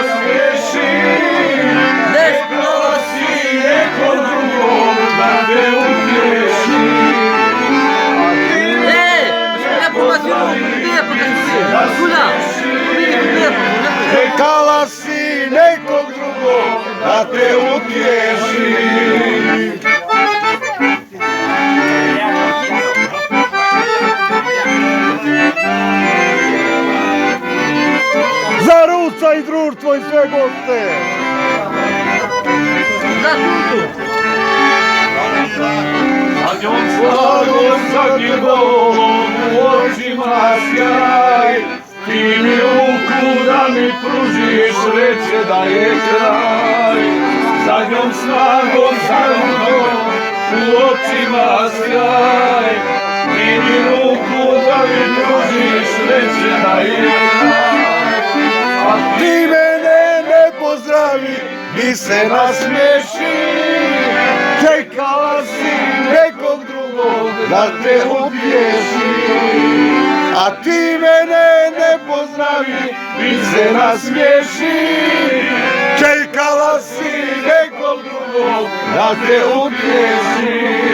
nasmiješi. Čekala si nekog drugog da te utješi. Čekala si nekog drugog da te utješi. Zarucaj društvo i sve goste. Sa njom slago, sa gledom u očima sjaj. Ti mi ruku da mi pružiš, reče da je kraj. Sa njom snagom, sa gledom u očima sjaj. Ti mi ruku da mi pružiš, reče da je kraj. A ti mene ne pozdravi, mi se nasmiješi. Čekala si nekog drugog da te utješi. A ti mene ne pozdravi, mi se nasmiješi. Čekala si nekog drugog da te utješi.